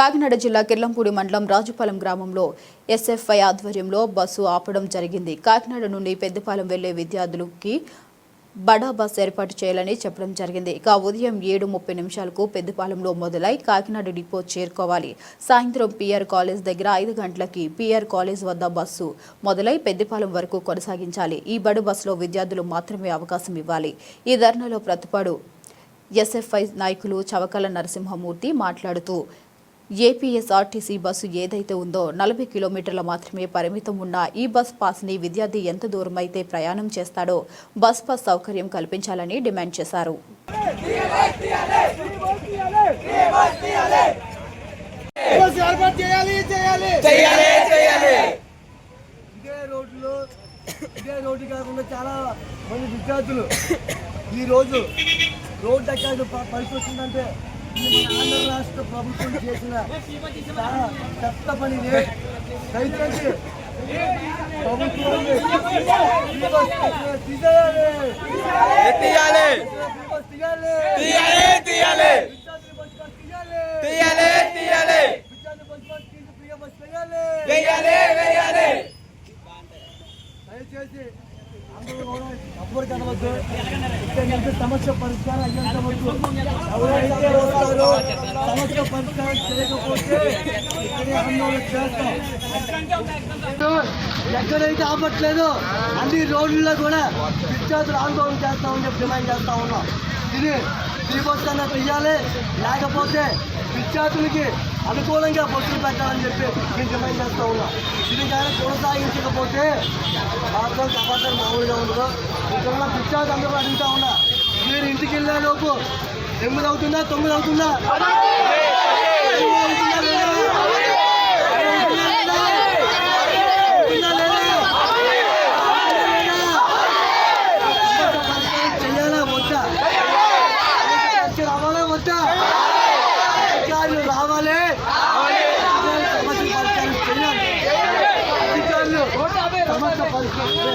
కాకినాడ జిల్లా కిర్లంపూడి మండలం రాజుపాలెం గ్రామంలో ఎస్ఎఫ్ఐ ఆధ్వర్యంలో బస్సు ఆపడం జరిగింది. కాకినాడ నుండి పెద్దపాలెం వెళ్లే విద్యార్థులకి బడా బస్ ఏర్పాటు చేయాలని చెప్పడం జరిగింది. ఇక ఉదయం 7:30 పెద్దపాలెంలో మొదలై కాకినాడ డిపో చేరుకోవాలి. సాయంత్రం పిఆర్ కాలేజ్ దగ్గర 5 గంటలకి పిఆర్ కాలేజ్ వద్ద బస్సు మొదలై పెద్దపాలెం వరకు కొనసాగించాలి. ఈ బడు బస్సులో విద్యార్థులు మాత్రమే అవకాశం ఇవ్వాలి. ఈ ధర్నాలో ప్రతిపాడు ఎస్ఎఫ్ఐ నాయకులు చవకల నరసింహమూర్తి మాట్లాడుతూ ఏపీఎస్ఆర్టీసీ బస్సు ఏదైతే ఉందో 40 కిలోమీటర్ల మాత్రమే పరిమితం ఉన్న ఈ బస్ పాస్ని విద్యార్థి ఎంత దూరం అయితే ప్రయాణం చేస్తాడో బస్ పాస్ సౌకర్యం కల్పించాలని డిమాండ్ చేశారు. ఈ రోజు రోడ్డు ఎక్కాల్సిన పరిస్థితి వచ్చిందంటే ఆంధ్ర రాష్ట్ర ప్రభుత్వం చేసిన చాలా చెత్త పని. దయచేసి దయచేసి అప్పుడు కనవద్దు. ఇక్కడ సమస్య పరిష్కారం అయ్యేంత వరకు ఎవరైతే వస్తారో సమస్య పరిష్కారం చేయకపోతే ఇక్కడే ఆందోళన చేస్తాం. ఎక్కడైతే ఆపట్లేదో అన్ని రోడ్లలో కూడా విద్యార్థులు ఆందోళన చేస్తామని చెప్పి డిమాండ్ చేస్తా ఉన్నాం. ఇది ఫ్రీ బస్ కన్నా తీయాలి, లేకపోతే విద్యార్థులకి అనుకూలంగా బస్సులు పెట్టాలని చెప్పి మేము డిమాండ్ చేస్తూ ఉన్నాం. ఇది కానీ కొనసాగించకపోతే మాత్రం సమాచారం మామూలుగా ఉండదు. ఇక్కడ ఉన్న విద్యార్థులు అందరూ అడుగుతా ఉన్నా, మీరు ఇంటికి వెళ్ళే లోపు 8 అవుతుందా 9 అవుతుందా? చెయ్యాలా వద్దా? రావాలా వద్దా? అధికారులు రావాలి, సమస్య పరిష్కారం చేయాలి. అధికారులు సమస్య పరిష్కారం